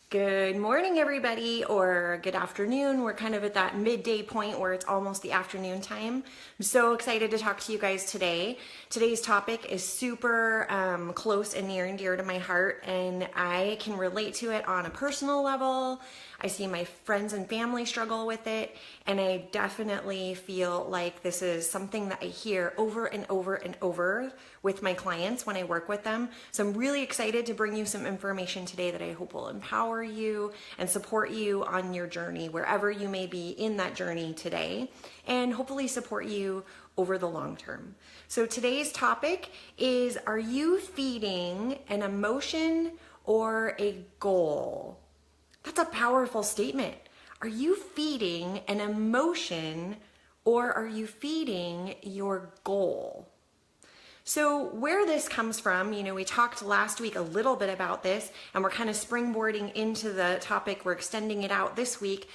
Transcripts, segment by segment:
Good morning, everybody, or good afternoon. We're kind of at that midday point where it's almost the afternoon time. I'm so excited to talk to you guys today. Today's topic is super close and near and dear to my heart, and I can relate to it on a personal level. I see my friends and family struggle with it, and I definitely feel like this is something that I hear over and over and over with my clients when I work with them. So I'm really excited to bring you some information today that I hope will empower you and support you on your journey, wherever you may be in that journey today, and hopefully support you over the long term. So today's topic is, are you feeding an emotion or a goal? That's a powerful statement. Are you feeding an emotion or are you feeding your goal? So where this comes from, we talked last week a little bit about this, and we're kind of springboarding into the topic. We're extending it out this week,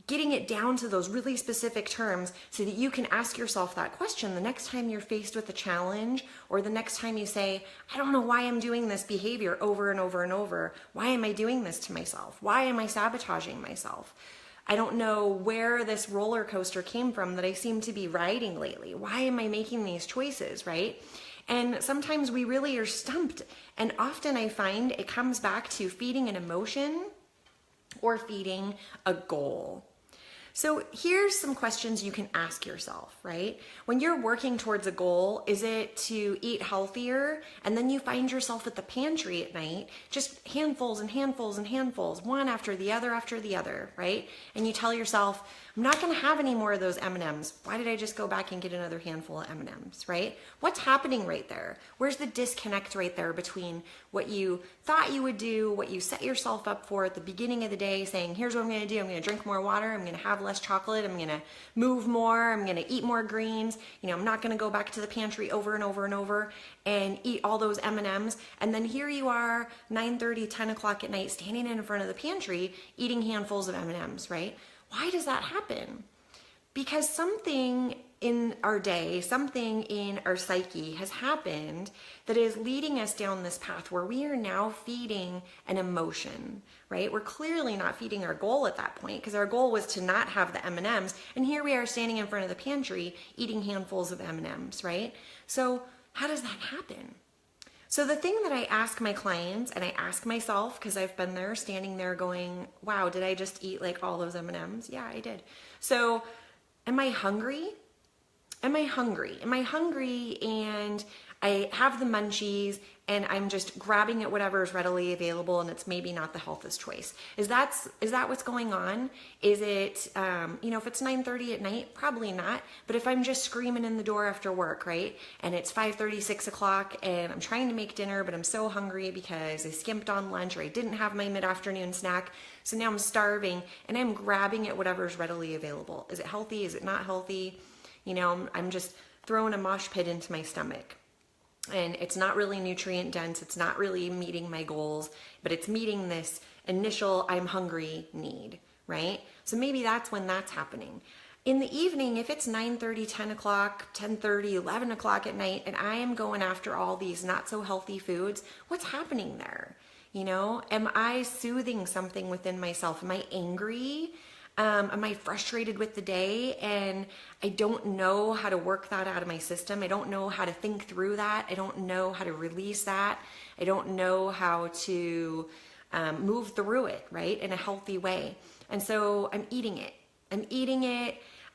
getting it down to those really specific terms so that you can ask yourself that question the next time you're faced with a challenge, or the next time you say, I don't know why I'm doing this behavior over and over and over. Why am I doing this to myself? Why am I sabotaging myself? I don't know where this roller coaster came from that I seem to be riding lately. Why am I making these choices, right? And sometimes we really are stumped. And often I find it comes back to feeding an emotion or feeding a goal. So here's some questions you can ask yourself, right? When you're working towards a goal, is it to eat healthier and then you find yourself at the pantry at night, just handfuls and handfuls and handfuls, one after the other, right? And you tell yourself, I'm not gonna have any more of those M&Ms. Why did I just go back and get another handful of M&Ms, right? What's happening right there? Where's the disconnect right there between what you thought you would do, what you set yourself up for at the beginning of the day, saying, here's what I'm gonna do, I'm gonna drink more water, I'm gonna have less chocolate, I'm gonna move more, I'm gonna eat more greens, I'm not gonna go back to the pantry over and over and over and eat all those M&Ms. And then here you are, 9:30, 10 o'clock at night, standing in front of the pantry, eating handfuls of M&Ms, right? Why does that happen? Because something in our day, something in our psyche has happened that is leading us down this path where we are now feeding an emotion, right? We're clearly not feeding our goal at that point, because our goal was to not have the M&Ms, and here we are standing in front of the pantry eating handfuls of M&Ms, right? So how does that happen? So the thing that I ask my clients, and I ask myself, because I've been there, standing there going, wow, did I just eat like all those M&Ms? Yeah, I did. So am I hungry? Am I hungry? Am I hungry and I have the munchies and I'm just grabbing at whatever is readily available, and it's maybe not the healthiest choice? Is that what's going on? Is it, if it's 9:30 at night, probably not. But if I'm just screaming in the door after work, right? And it's 5:30, 6 o'clock and I'm trying to make dinner, but I'm so hungry because I skimped on lunch or I didn't have my mid-afternoon snack. So now I'm starving and I'm grabbing at whatever is readily available. Is it healthy? Is it not healthy? I'm just throwing a mosh pit into my stomach. And it's not really nutrient dense, it's not really meeting my goals, but it's meeting this initial I'm hungry need, right? So maybe that's when that's happening. In the evening, if it's 9:30, 10 o'clock, 10:30, 11 o'clock at night, and I am going after all these not so healthy foods, what's happening there? Am I soothing something within myself? Am I angry? Am I frustrated with the day and I don't know how to work that out of my system? I don't know how to think through that. I don't know how to release that. I don't know how to move through it, right, in a healthy way. And so I'm eating it.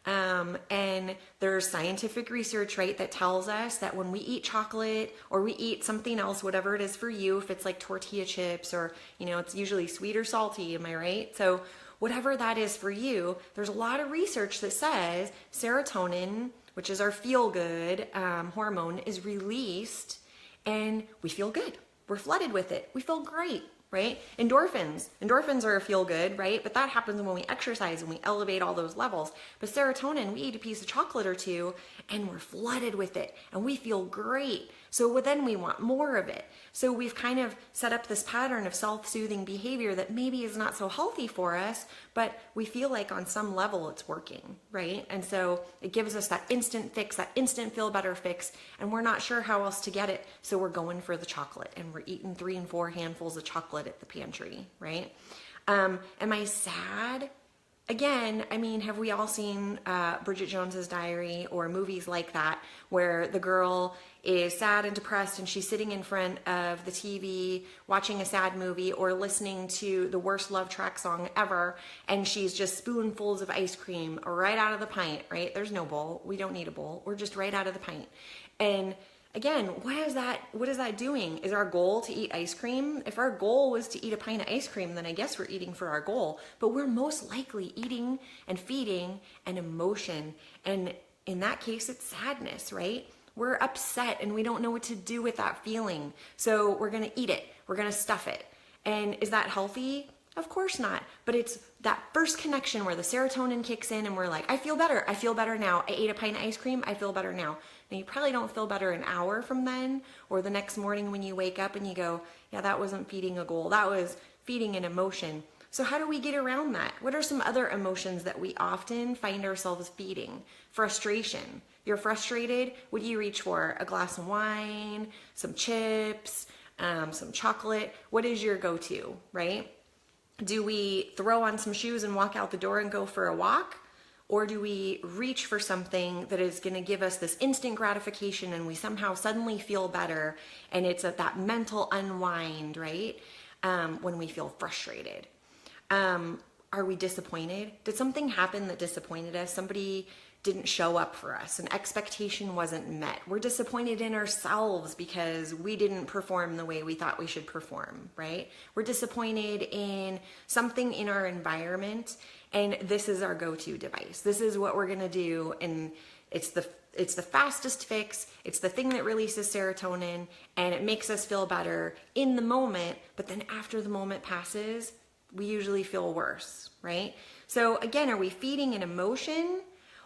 And there's scientific research, right, that tells us that when we eat chocolate or we eat something else, whatever it is for you, if it's like tortilla chips or, it's usually sweet or salty, am I right? So whatever that is for you, there's a lot of research that says serotonin, which is our feel-good hormone, is released and we feel good. We're flooded with it. We feel great, right? Endorphins are a feel-good, right? But that happens when we exercise and we elevate all those levels. But serotonin, we eat a piece of chocolate or two and we're flooded with it and we feel great. So then we want more of it. So we've kind of set up this pattern of self-soothing behavior that maybe is not so healthy for us, but we feel like on some level it's working, right? And so it gives us that instant fix, that instant feel better fix, and we're not sure how else to get it. So we're going for the chocolate and we're eating 3 and 4 handfuls of chocolate at the pantry, right? Am I sad? Again, I mean, have we all seen Bridget Jones's Diary or movies like that where the girl is sad and depressed and she's sitting in front of the TV watching a sad movie or listening to the worst love track song ever, and she's just spoonfuls of ice cream right out of the pint, right? There's no bowl. We don't need a bowl. We're just right out of the pint. And again, what is that doing? Is our goal to eat ice cream? If our goal was to eat a pint of ice cream, then I guess we're eating for our goal. But we're most likely eating and feeding an emotion. And in that case, it's sadness, right? We're upset and we don't know what to do with that feeling. So we're going to eat it. We're going to stuff it. And is that healthy? Of course not. But it's that first connection where the serotonin kicks in and we're like, I feel better. I feel better now. I ate a pint of ice cream. I feel better now. Now you probably don't feel better an hour from then or the next morning when you wake up and you go, yeah, that wasn't feeding a goal. That was feeding an emotion. So how do we get around that? What are some other emotions that we often find ourselves feeding? Frustration. You're frustrated. What do you reach for? A glass of wine, some chips, some chocolate. What is your go-to, right? Do we throw on some shoes and walk out the door and go for a walk? Or do we reach for something that is going to give us this instant gratification and we somehow suddenly feel better, and it's that mental unwind, right? When we feel frustrated. Are we disappointed? Did something happen that disappointed us? Somebody didn't show up for us. An expectation wasn't met. We're disappointed in ourselves because we didn't perform the way we thought we should perform, right? We're disappointed in something in our environment, and this is our go-to device. This is what we're gonna do, and it's the fastest fix. It's the thing that releases serotonin, and it makes us feel better in the moment, but then after the moment passes, we usually feel worse, right? So again, are we feeding an emotion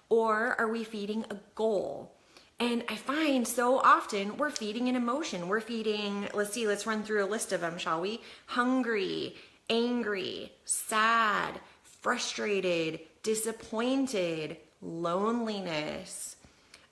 or are we feeding a goal? And I find so often we're feeding an emotion. We're feeding, let's run through a list of them, shall we? Hungry, angry, sad, frustrated, disappointed, loneliness,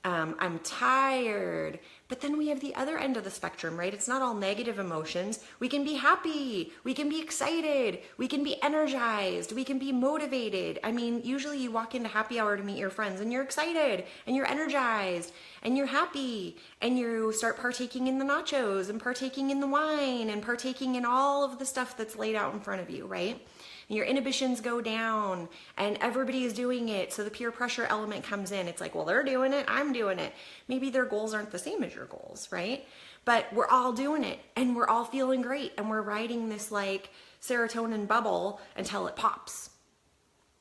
I'm tired. But then we have the other end of the spectrum, right? It's not all negative emotions. We can be happy. We can be excited. We can be energized. We can be motivated. I mean, usually you walk into happy hour to meet your friends and you're excited and you're energized and you're happy and you start partaking in the nachos and partaking in the wine and partaking in all of the stuff that's laid out in front of you, right? And your inhibitions go down and everybody is doing it. So the peer pressure element comes in. It's like, well, they're doing it. I'm doing it. Maybe their goals aren't the same as your goals, right? But we're all doing it and we're all feeling great. And we're riding this like serotonin bubble until it pops.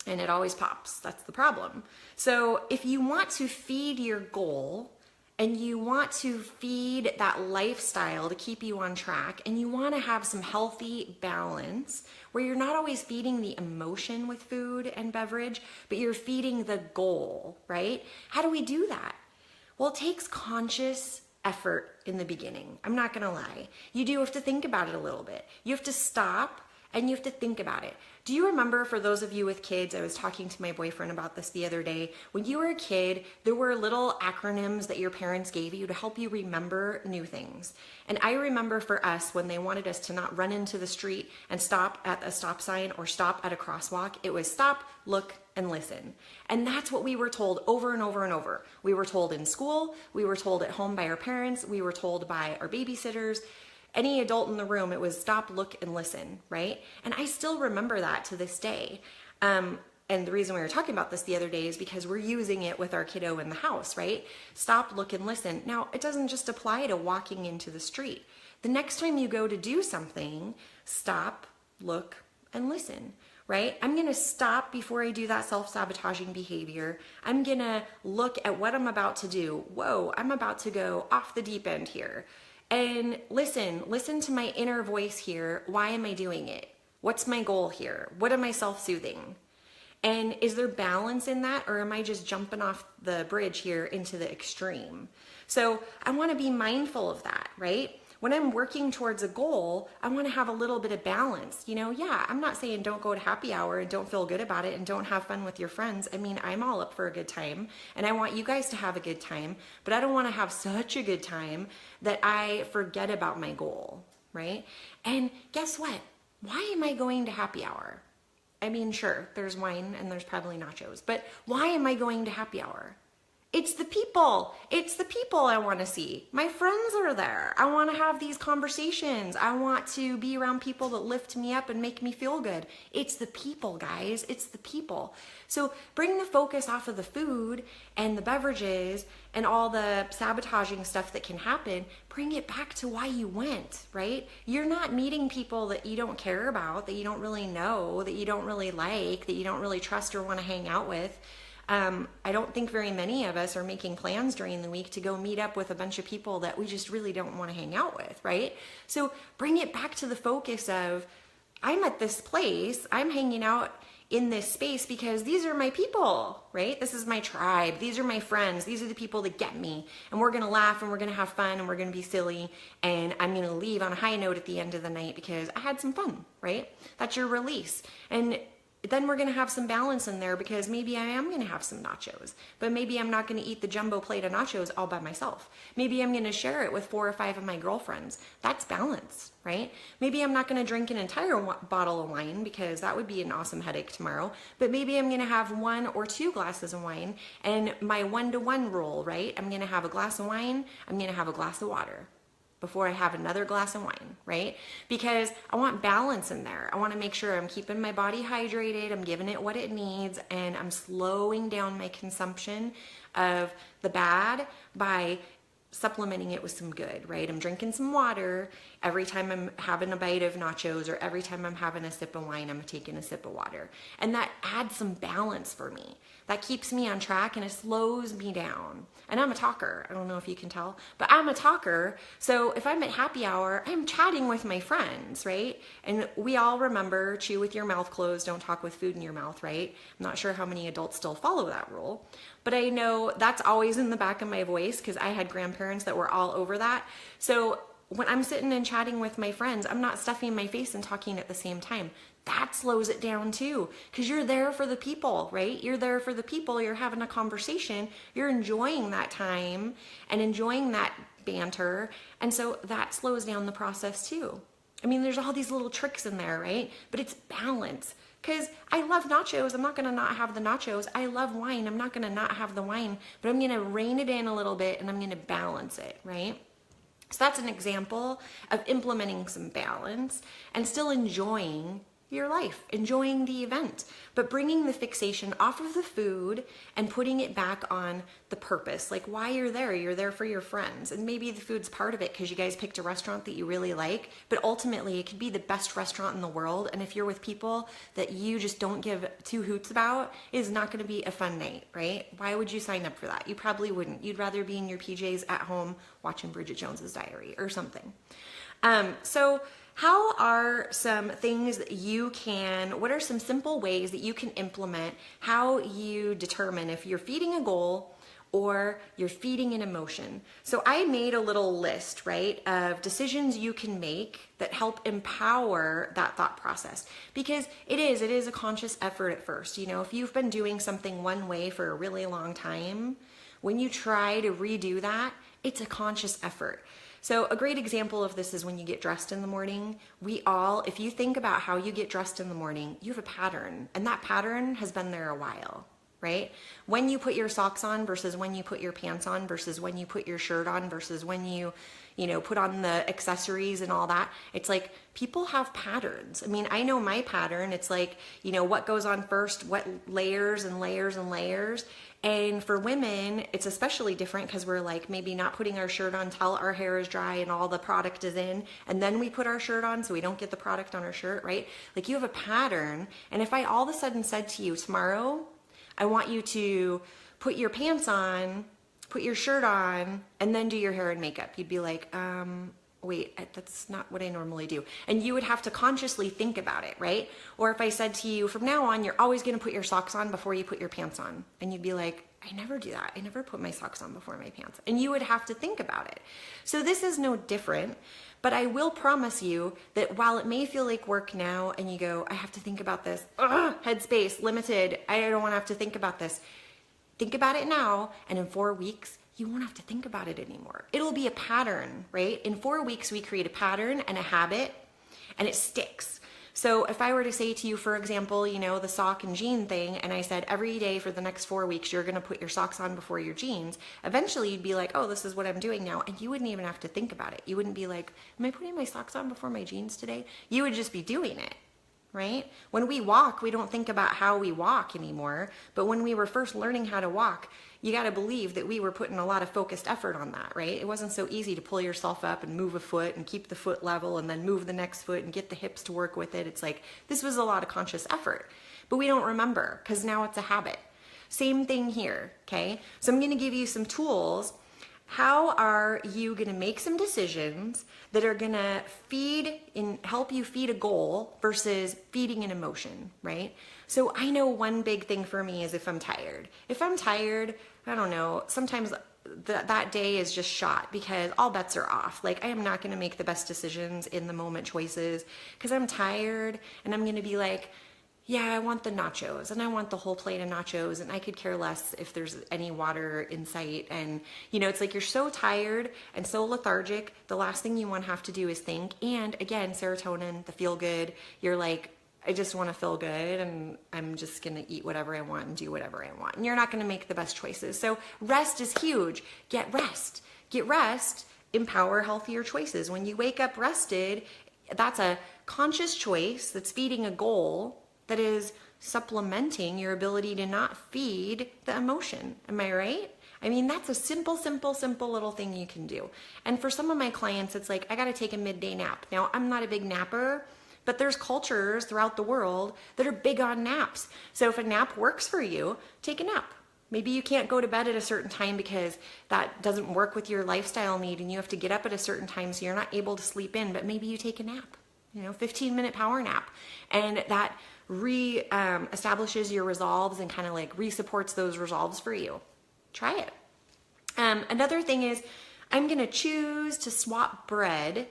And it always pops. That's the problem. So if you want to feed your goal and you want to feed that lifestyle to keep you on track, and you want to have some healthy balance where you're not always feeding the emotion with food and beverage, but you're feeding the goal, right? How do we do that? Well, it takes conscious effort in the beginning. I'm not going to lie. You do have to think about it a little bit. You have to stop and you have to think about it. Do you remember, for those of you with kids, I was talking to my boyfriend about this the other day, when you were a kid, there were little acronyms that your parents gave you to help you remember new things. And I remember for us, when they wanted us to not run into the street and stop at a stop sign or stop at a crosswalk, it was stop, look, and listen. And that's what we were told over and over and over. We were told in school, we were told at home by our parents, we were told by our babysitters. Any adult in the room, it was stop, look, and listen, right? And I still remember that to this day. And the reason we were talking about this the other day is because we're using it with our kiddo in the house, right? Stop, look, and listen. Now, it doesn't just apply to walking into the street. The next time you go to do something, stop, look, and listen, right? I'm gonna stop before I do that self-sabotaging behavior. I'm gonna look at what I'm about to do. Whoa, I'm about to go off the deep end here. And listen to my inner voice here. Why am I doing it? What's my goal here? What am I self-soothing? And is there balance in that, or am I just jumping off the bridge here into the extreme? So I want to be mindful of that, right? When I'm working towards a goal, I want to have a little bit of balance. You know, yeah, I'm not saying don't go to happy hour and don't feel good about it and don't have fun with your friends. I mean, I'm all up for a good time and I want you guys to have a good time, but I don't want to have such a good time that I forget about my goal, right? And guess what? why am I going to happy hour? I mean, sure, there's wine and there's probably nachos, but why am I going to happy hour? It's the people. It's the people I want to see. My friends are there. I want to have these conversations. I want to be around people that lift me up and make me feel good. It's the people, guys. It's the people. So bring the focus off of the food and the beverages and all the sabotaging stuff that can happen. Bring it back to why you went, right? You're not meeting people that you don't care about, that you don't really know, that you don't really like, that you don't really trust or want to hang out with. I don't think very many of us are making plans during the week to go meet up with a bunch of people that we just really don't want to hang out with, right? So bring it back to the focus of, I'm at this place, I'm hanging out in this space because these are my people, right? This is my tribe. These are my friends. These are the people that get me. And we're going to laugh and we're going to have fun and we're going to be silly. And I'm going to leave on a high note at the end of the night because I had some fun, right? That's your release. And then we're going to have some balance in there because maybe I am going to have some nachos, but maybe I'm not going to eat the jumbo plate of nachos all by myself. Maybe I'm going to share it with 4 or 5 of my girlfriends. That's balance, right? Maybe I'm not going to drink an entire bottle of wine because that would be an awesome headache tomorrow, but maybe I'm going to have 1 or 2 glasses of wine and my 1-to-1 rule, right? I'm going to have a glass of wine. I'm going to have a glass of water before I have another glass of wine, right? Because I want balance in there. I want to make sure I'm keeping my body hydrated, I'm giving it what it needs, and I'm slowing down my consumption of the bad by supplementing it with some good, right? I'm drinking some water every time I'm having a bite of nachos, or every time I'm having a sip of wine, I'm taking a sip of water. And that adds some balance for me. That keeps me on track and it slows me down. And I'm a talker. I don't know if you can tell, but I'm a talker. So if I'm at happy hour, I'm chatting with my friends, right? And we all remember, chew with your mouth closed, don't talk with food in your mouth, right? I'm not sure how many adults still follow that rule, but I know that's always in the back of my voice because I had grandparents that were all over that. So when I'm sitting and chatting with my friends, I'm not stuffing my face and talking at the same time. That slows it down too, because you're there for the people, right? You're there for the people, you're having a conversation, you're enjoying that time and enjoying that banter. And so that slows down the process too. I mean, there's all these little tricks in there, right? But it's balance. Because I love nachos, I'm not going to not have the nachos. I love wine, I'm not going to not have the wine, but I'm going to rein it in a little bit and I'm going to balance it, right? So that's an example of implementing some balance and still enjoying your life, enjoying the event, but bringing the fixation off of the food and putting it back on the purpose, like why you're there. You're there for your friends, and maybe the food's part of it because you guys picked a restaurant that you really like, but ultimately it could be the best restaurant in the world, and if you're with people that you just don't give 2 hoots about, it's not going to be a fun night, right? Why would you sign up for that? You probably wouldn't. You'd rather be in your PJs at home watching Bridget Jones's Diary or something. So how are some things that what are some simple ways that you can implement how you determine if you're feeding a goal or you're feeding an emotion? So I made a little list, right, of decisions you can make that help empower that thought process, because it is a conscious effort at first. You know, if you've been doing something one way for a really long time, when you try to redo that, it's a conscious effort. So a great example of this is when you get dressed in the morning. If you think about how you get dressed in the morning, you have a pattern, and that pattern has been there a while, right? When you put your socks on versus when you put your pants on versus when you put your shirt on versus when you put on the accessories and all that. It's like people have patterns. I mean, I know my pattern. It's like, what goes on first, what layers and layers and layers. And for women, it's especially different because we're like maybe not putting our shirt on till our hair is dry and all the product is in, and then we put our shirt on so we don't get the product on our shirt, right? Like you have a pattern. And if I all of a sudden said to you, tomorrow, I want you to put your pants on, put your shirt on, and then do your hair and makeup, you'd be like, wait, that's not what I normally do. And you would have to consciously think about it, right? Or if I said to you, from now on, you're always going to put your socks on before you put your pants on. And you'd be like, I never do that. I never put my socks on before my pants. And you would have to think about it. So this is no different, but I will promise you that while it may feel like work now and you go, I have to think about this, headspace, limited, I don't want to have to think about this. Think about it now, and in 4 weeks, you won't have to think about it anymore. It'll be a pattern, right? In 4 weeks, we create a pattern and a habit, and it sticks. So if I were to say to you, for example, the sock and jean thing, and I said every day for the next 4 weeks, you're going to put your socks on before your jeans, eventually you'd be like, oh, this is what I'm doing now. And you wouldn't even have to think about it. You wouldn't be like, am I putting my socks on before my jeans today? You would just be doing it. Right? When we walk, we don't think about how we walk anymore. But when we were first learning how to walk, you got to believe that we were putting a lot of focused effort on that, right? It wasn't so easy to pull yourself up and move a foot and keep the foot level and then move the next foot and get the hips to work with it. It's like, this was a lot of conscious effort, but we don't remember because now it's a habit. Same thing here, okay? So I'm going to give you some tools. How are you going to make some decisions that are going to help you feed a goal versus feeding an emotion, right? So I know one big thing for me is if I'm tired. If I'm tired, I don't know, sometimes that day is just shot because all bets are off. Like I am not going to make the best decisions in the moment choices because I'm tired and I'm going to be like, yeah, I want the nachos and I want the whole plate of nachos and I could care less if there's any water in sight. And it's like you're so tired and so lethargic. The last thing you want to have to do is think. And again, serotonin, the feel good, you're like, I just want to feel good and I'm just going to eat whatever I want and do whatever I want. And you're not going to make the best choices. So rest is huge. Get rest. Get rest. Empower healthier choices. When you wake up rested, that's a conscious choice that's feeding a goal that is supplementing your ability to not feed the emotion. Am I right? I mean, that's a simple little thing you can do. And for some of my clients, it's like, I got to take a midday nap. Now, I'm not a big napper, but there's cultures throughout the world that are big on naps. So if a nap works for you, take a nap. Maybe you can't go to bed at a certain time because that doesn't work with your lifestyle need and you have to get up at a certain time so you're not able to sleep in, but maybe you take a nap, 15-minute power nap. And that establishes your resolves and kind of like re-supports those resolves for you. Try it. Another thing is I'm going to choose to swap bread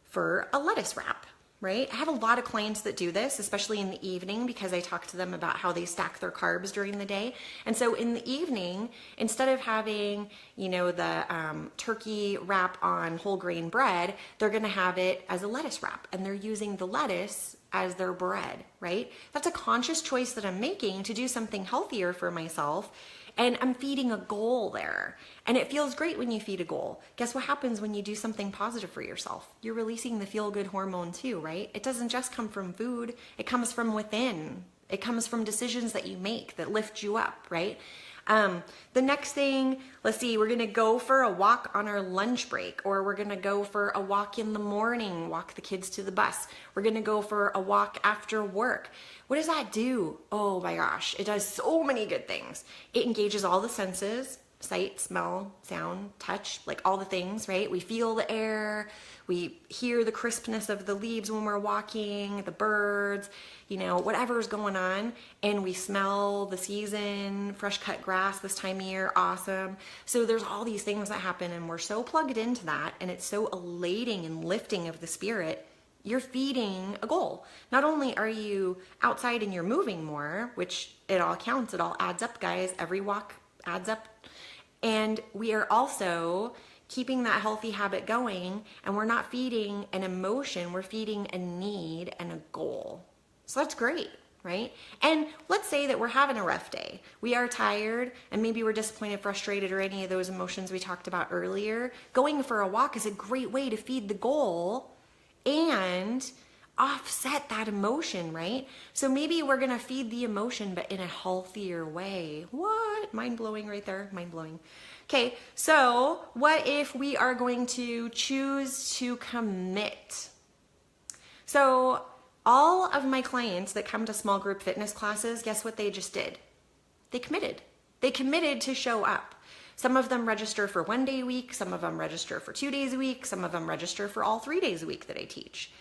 for a lettuce wrap, right? I have a lot of clients that do this, especially in the evening, because I talk to them about how they stack their carbs during the day. And so in the evening, instead of having, the turkey wrap on whole grain bread, they're going to have it as a lettuce wrap and they're using the lettuce as their bread, right? That's a conscious choice that I'm making to do something healthier for myself. And I'm feeding a goal there. And it feels great when you feed a goal. Guess what happens when you do something positive for yourself? You're releasing the feel-good hormone too, right? It doesn't just come from food. It comes from within. It comes from decisions that you make that lift you up, right? The next thing, let's see, we're going to go for a walk on our lunch break, or we're going to go for a walk in the morning, walk the kids to the bus. We're going to go for a walk after work. What does that do? Oh my gosh, it does so many good things. It engages all the senses, sight, smell, sound, touch, like all the things, right? We feel the air, we hear the crispness of the leaves when we're walking, the birds, whatever's going on, and we smell the season, fresh cut grass this time of year, awesome. So there's all these things that happen and we're so plugged into that and it's so elating and lifting of the spirit. You're feeding a goal. Not only are you outside and you're moving more, which it all counts, it all adds up, guys. Every walk adds up. And we are also keeping that healthy habit going, and we're not feeding an emotion, we're feeding a need and a goal. So that's great, right? And let's say that we're having a rough day. We are tired, and maybe we're disappointed, frustrated, or any of those emotions we talked about earlier. Going for a walk is a great way to feed the goal and offset that emotion, right? So maybe we're going to feed the emotion, but in a healthier way. What? Mind-blowing right there. Mind-blowing. Okay, so what if we are going to choose to commit? So all of my clients that come to small group fitness classes, guess what they just did? They committed. They committed to show up. Some of them register for 1 day a week. Some of them register for 2 days a week. Some of them register for all 3 days a week that I teach.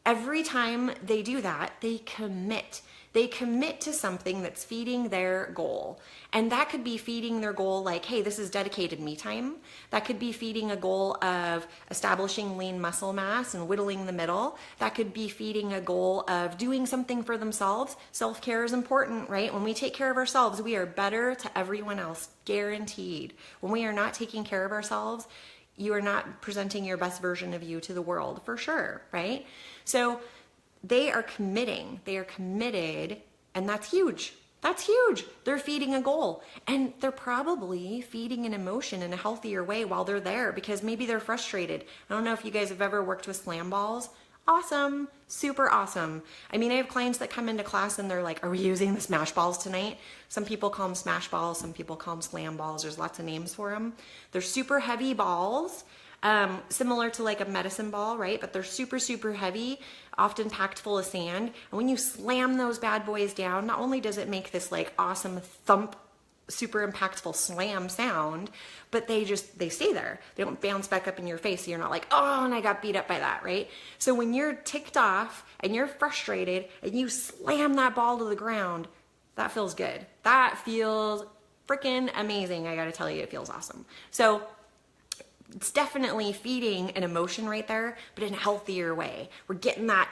Every time they do that, they commit. They commit to something that's feeding their goal. And that could be feeding their goal like, hey, this is dedicated me time. That could be feeding a goal of establishing lean muscle mass and whittling the middle. That could be feeding a goal of doing something for themselves. Self-care is important, right? When we take care of ourselves, we are better to everyone else, guaranteed. When we are not taking care of ourselves, you are not presenting your best version of you to the world, for sure, right? So they are committing. They are committed, and that's huge. That's huge. They're feeding a goal, and they're probably feeding an emotion in a healthier way while they're there, because maybe they're frustrated. I don't know if you guys have ever worked with slam balls. Awesome, super awesome. I mean, I have clients that come into class and they're like, are we using the smash balls tonight? Some people call them smash balls, some people call them slam balls. There's lots of names for them. They're super heavy balls, similar to like a medicine ball, right? But they're super, super heavy, often packed full of sand. And when you slam those bad boys down, not only does it make this like awesome thump, super impactful slam sound, but they stay there. They don't bounce back up in your face. So you're not like, oh, and I got beat up by that, right? So when you're ticked off and you're frustrated and you slam that ball to the ground, that feels good. That feels freaking amazing. I gotta tell you, it feels awesome. So it's definitely feeding an emotion right there, but in a healthier way. We're getting that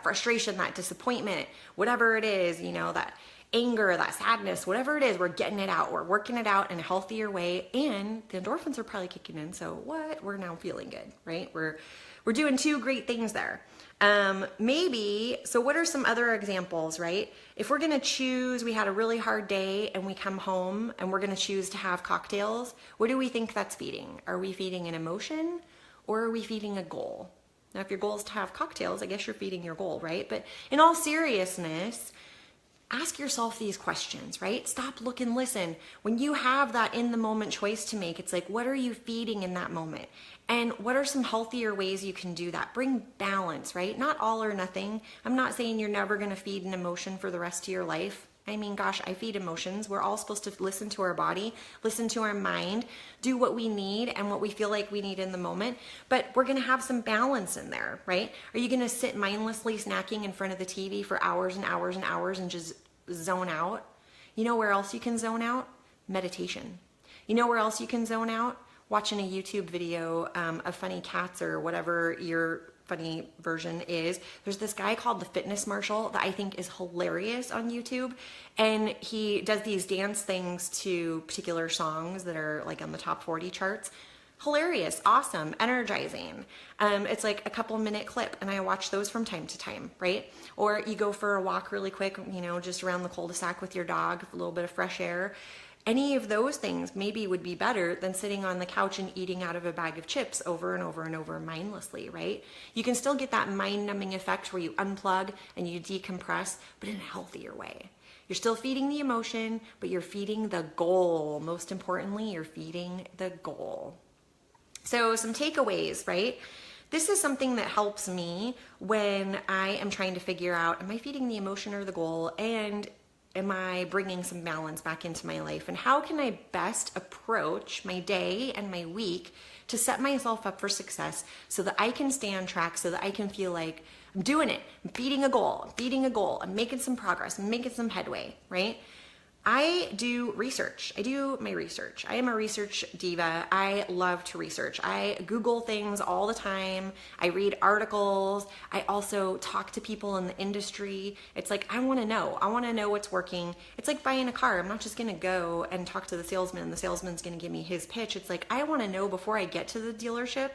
frustration, that disappointment, whatever it is, that anger, that sadness, whatever it is, we're getting it out. We're working it out in a healthier way, and the endorphins are probably kicking in. So what? We're now feeling good, right? We're doing two great things there. So what are some other examples, right? If we're gonna choose, we had a really hard day and we come home and we're gonna choose to have cocktails, what do we think that's feeding? Are we feeding an emotion or are we feeding a goal? Now, if your goal is to have cocktails, I guess you're feeding your goal, right? But in all seriousness, ask yourself these questions, right? Stop, look, and listen. When you have that in the moment choice to make, it's like, what are you feeding in that moment? And what are some healthier ways you can do that? Bring balance, right? Not all or nothing. I'm not saying you're never going to feed an emotion for the rest of your life. I mean, gosh, I feed emotions. We're all supposed to listen to our body, listen to our mind, do what we need and what we feel like we need in the moment. But we're going to have some balance in there, right? Are you going to sit mindlessly snacking in front of the TV for hours and hours and hours and just zone out? You know where else you can zone out? Meditation. You know where else you can zone out? Watching a YouTube video of funny cats or whatever your funny version is. There's this guy called the Fitness Marshal that I think is hilarious on YouTube, and he does these dance things to particular songs that are like on the top 40 charts. Hilarious, awesome, energizing. It's like a couple minute clip, and I watch those from time to time, right? Or you go for a walk really quick, just around the cul-de-sac with your dog, a little bit of fresh air. Any of those things maybe would be better than sitting on the couch and eating out of a bag of chips over and over and over mindlessly, right? You can still get that mind-numbing effect where you unplug and you decompress, but in a healthier way. You're still feeding the emotion, but you're feeding the goal. Most importantly, you're feeding the goal. So some takeaways, right? This is something that helps me when I am trying to figure out, am I feeding the emotion or the goal? And am I bringing some balance back into my life? And how can I best approach my day and my week to set myself up for success so that I can stay on track, so that I can feel like I'm doing it, I'm feeding a goal, I'm making some progress, I'm making some headway, right? I do research. I do my research. I am a research diva. I love to research. I Google things all the time. I read articles. I also talk to people in the industry. It's like, I want to know. I want to know what's working. It's like buying a car. I'm not just going to go and talk to the salesman. The salesman's going to give me his pitch. It's like, I want to know before I get to the dealership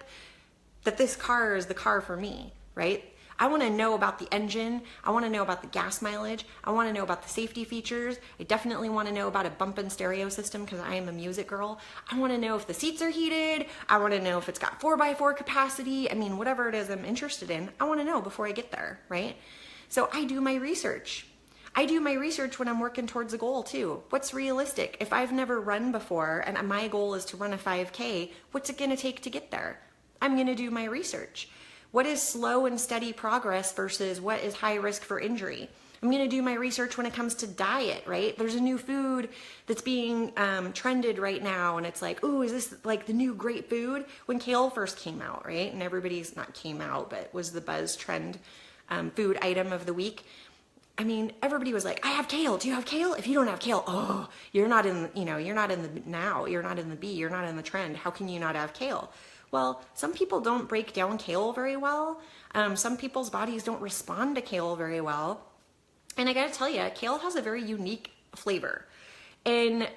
that this car is the car for me, right? I want to know about the engine. I want to know about the gas mileage. I want to know about the safety features. I definitely want to know about a bump and stereo system because I am a music girl. I want to know if the seats are heated. I want to know if it's got 4x4 capacity. I mean, whatever it is I'm interested in, I want to know before I get there, right? So I do my research. I do my research when I'm working towards a goal too. What's realistic? If I've never run before and my goal is to run a 5K, what's it going to take to get there? I'm going to do my research. What is slow and steady progress versus what is high risk for injury? I'm going to do my research when it comes to diet, right? There's a new food that's being trended right now, and it's like, ooh, is this like the new great food? When kale first came out, right? And everybody's, not came out, but was the buzz trend food item of the week. I mean, everybody was like, I have kale. Do you have kale? If you don't have kale, oh, you're not in, you're not in the now. You're not in the B. You're not in the trend. How can you not have kale? Well, some people don't break down kale very well. Some people's bodies don't respond to kale very well. And I gotta tell you, kale has a very unique flavor. And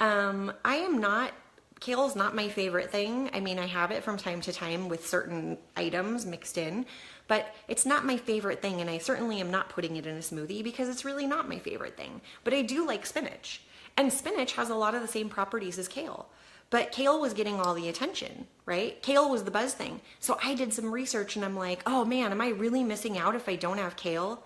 kale is not my favorite thing. I mean, I have it from time to time with certain items mixed in, but it's not my favorite thing. And I certainly am not putting it in a smoothie because it's really not my favorite thing. But I do like spinach. And spinach has a lot of the same properties as kale. But kale was getting all the attention, right? Kale was the buzz thing. So I did some research and I'm like, oh man, am I really missing out if I don't have kale?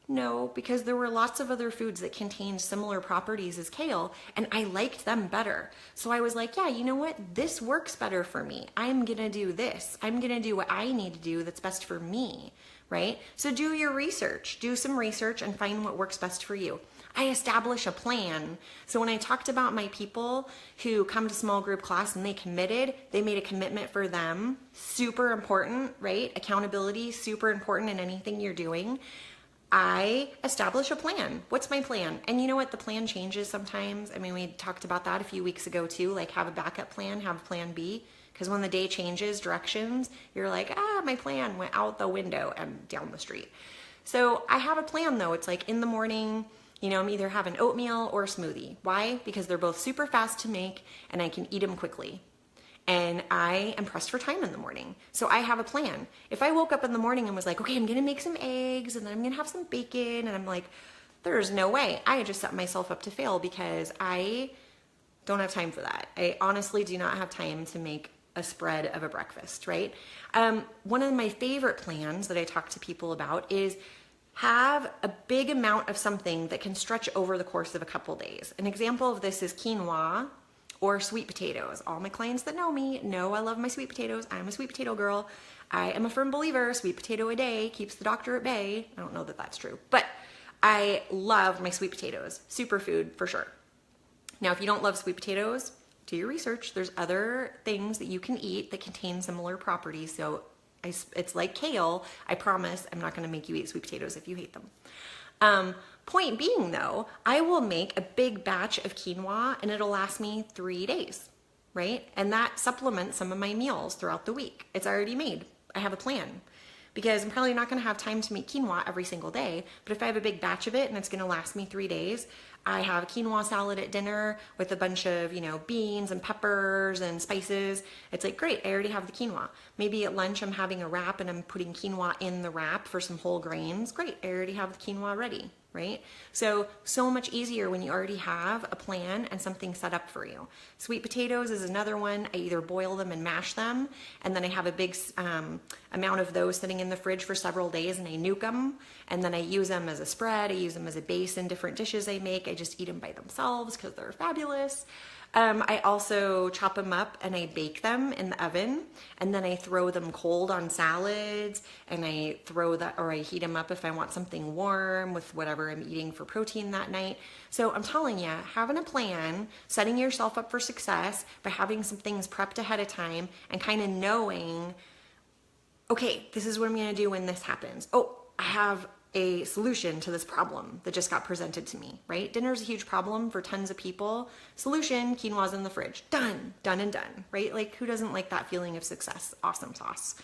No, because there were lots of other foods that contained similar properties as kale, and I liked them better. So I was like, yeah, you know what? This works better for me. I'm gonna do this. I'm gonna do what I need to do that's best for me, right? So do your research. Do some research and find what works best for you. I establish a plan. So when I talked about my people who come to small group class and they made a commitment for them. Super important, right? Accountability, super important in anything you're doing. I establish a plan. What's my plan? And you know what? The plan changes sometimes. I mean, we talked about that a few weeks ago too, like have a backup plan, have a plan B. Because when the day changes directions, you're like, my plan went out the window and down the street. So I have a plan though. It's like in the morning, I'm either having oatmeal or a smoothie. Why? Because they're both super fast to make and I can eat them quickly. And I am pressed for time in the morning. So I have a plan. If I woke up in the morning and was like, okay, I'm gonna make some eggs and then I'm gonna have some bacon, and I'm like, there's no way. I just set myself up to fail because I don't have time for that. I honestly do not have time to make a spread of a breakfast, right? One of my favorite plans that I talk to people about is have a big amount of something that can stretch over the course of a couple days. An example of this is quinoa or sweet potatoes. All my clients that know me know I love my sweet potatoes. I'm a sweet potato girl. I am a firm believer, sweet potato a day keeps the doctor at bay. I don't know that that's true, but I love my sweet potatoes. Superfood for sure. Now, if you don't love sweet potatoes, do your research. There's other things that you can eat that contain similar properties. So it's like kale. I promise I'm not going to make you eat sweet potatoes if you hate them. Point being though, I will make a big batch of quinoa and it'll last me 3 days, right? And that supplements some of my meals throughout the week. It's already made. I have a plan because I'm probably not going to have time to make quinoa every single day. But if I have a big batch of it and it's going to last me 3 days, I have quinoa salad at dinner with a bunch of, beans and peppers and spices. It's like, great, I already have the quinoa. Maybe at lunch I'm having a wrap and I'm putting quinoa in the wrap for some whole grains. Great, I already have the quinoa ready, right? So much easier when you already have a plan and something set up for you. Sweet potatoes is another one. I either boil them and mash them, and then I have a big amount of those sitting in the fridge for several days and I nuke them, and then I use them as a spread. I use them as a base in different dishes I make. I just eat them by themselves because they're fabulous. I also chop them up and I bake them in the oven, and then I throw them cold on salads, and I heat them up if I want something warm with whatever I'm eating for protein that night. So I'm telling you, having a plan, setting yourself up for success by having some things prepped ahead of time and kind of knowing, okay, this is what I'm going to do when this happens. Oh, I have a solution to this problem that just got presented to me, right? Dinner's a huge problem for tons of people. Solution, quinoa's in the fridge. Done and done, right? Like, who doesn't like that feeling of success? Awesome sauce.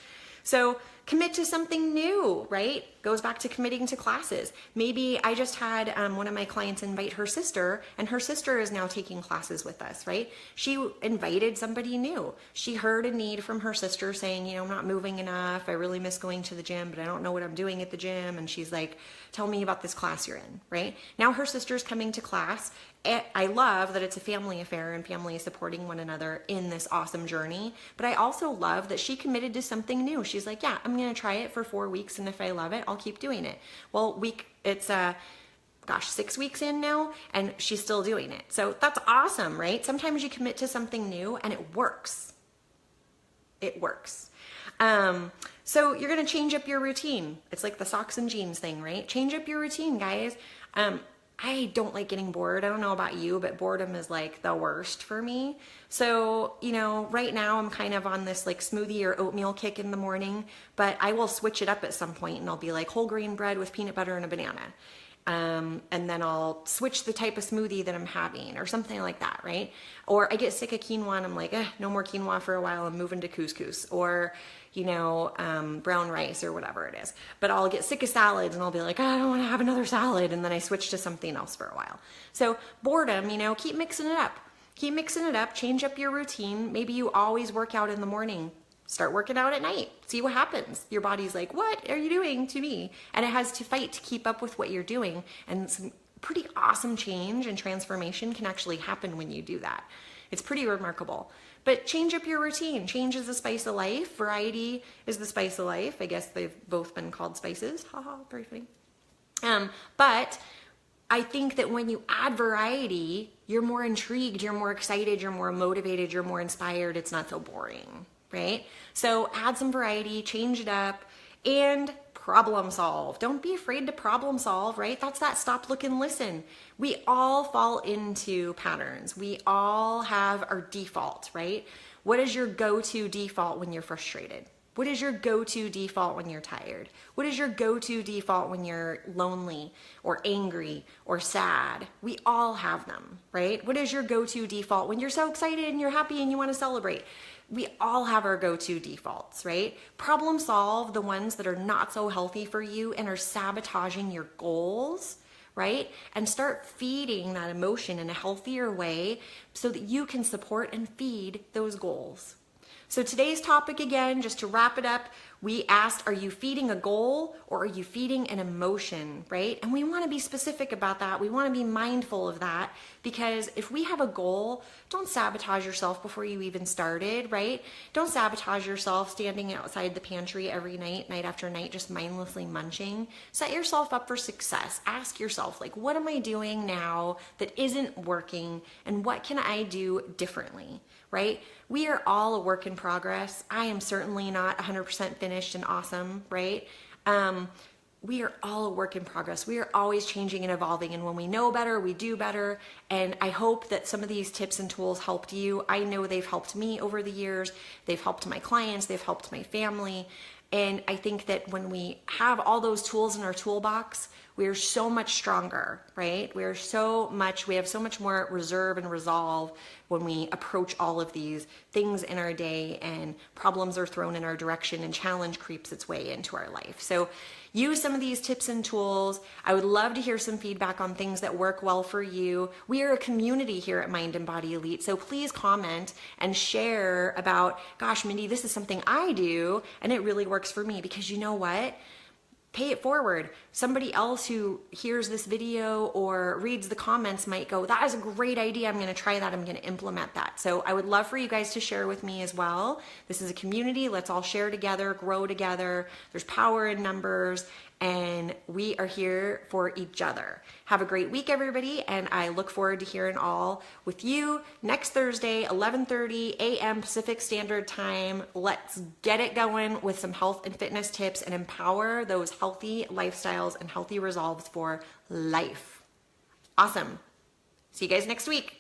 So commit to something new, right? Goes back to committing to classes. Maybe I just had one of my clients invite her sister, and her sister is now taking classes with us, right? She invited somebody new. She heard a need from her sister saying, I'm not moving enough. I really miss going to the gym, but I don't know what I'm doing at the gym. And she's like, tell me about this class you're in, right? Now her sister's coming to class. I love that it's a family affair and family is supporting one another in this awesome journey. But I also love that she committed to something new. She's like, yeah, I'm going to try it for 4 weeks. And if I love it, I'll keep doing it. Well, it's 6 weeks in now, and she's still doing it. So that's awesome, right? Sometimes you commit to something new and it works. It works. So you're going to change up your routine. It's like the socks and jeans thing, right? Change up your routine, guys. I don't like getting bored. I don't know about you, but boredom is like the worst for me. So, right now I'm kind of on this like smoothie or oatmeal kick in the morning, but I will switch it up at some point and I'll be like whole grain bread with peanut butter and a banana. And then I'll switch the type of smoothie that I'm having or something like that, right? Or I get sick of quinoa and I'm like, no more quinoa for a while. I'm moving to couscous or, brown rice or whatever it is. But I'll get sick of salads and I'll be like, I don't want to have another salad. And then I switch to something else for a while. So boredom, keep mixing it up. Keep mixing it up. Change up your routine. Maybe you always work out in the morning. Start working out at night. See what happens. Your body's like, what are you doing to me? And it has to fight to keep up with what you're doing. And some pretty awesome change and transformation can actually happen when you do that. It's pretty remarkable. But change up your routine. Change is the spice of life. Variety is the spice of life. I guess they've both been called spices. Haha, very funny. But I think that when you add variety, you're more intrigued, you're more excited, you're more motivated, you're more inspired. It's not so boring, right? So add some variety, change it up, and problem solve. Don't be afraid to problem solve, right? That's that stop, look, and listen. We all fall into patterns. We all have our default, right? What is your go-to default when you're frustrated? What is your go-to default when you're tired? What is your go-to default when you're lonely or angry or sad? We all have them, right? What is your go-to default when you're so excited and you're happy and you want to celebrate? We all have our go-to defaults, right? Problem solve the ones that are not so healthy for you and are sabotaging your goals, right? And start feeding that emotion in a healthier way so that you can support and feed those goals. So today's topic, again, just to wrap it up, we asked, are you feeding a goal or are you feeding an emotion, right? And we want to be specific about that. We want to be mindful of that, because if we have a goal, don't sabotage yourself before you even started, right? Don't sabotage yourself standing outside the pantry every night, night after night, just mindlessly munching. Set yourself up for success. Ask yourself, like, what am I doing now that isn't working, and what can I do differently, right? We are all a work in progress. I am certainly not 100% finished and awesome, right? We are all a work in progress. We are always changing and evolving. And when we know better, we do better. And I hope that some of these tips and tools helped you. I know they've helped me over the years. They've helped my clients. They've helped my family. And I think that when we have all those tools in our toolbox, we are so much stronger, right? We have so much more reserve and resolve when we approach all of these things in our day and problems are thrown in our direction and challenge creeps its way into our life. So use some of these tips and tools. I would love to hear some feedback on things that work well for you. We are a community here at Mind and Body Elite, so please comment and share about, gosh, Mindy, this is something I do and it really works for me, because you know what? Pay it forward. Somebody else who hears this video or reads the comments might go, that is a great idea. I'm going to try that. I'm going to implement that. So I would love for you guys to share with me as well. This is a community. Let's all share together, grow together. There's power in numbers, and we are here for each other. Have a great week, everybody, and I look forward to hearing all with you next Thursday, 11:30 a.m. Pacific Standard Time. Let's get it going with some health and fitness tips and empower those healthy lifestyles and healthy resolves for life. Awesome. See you guys next week.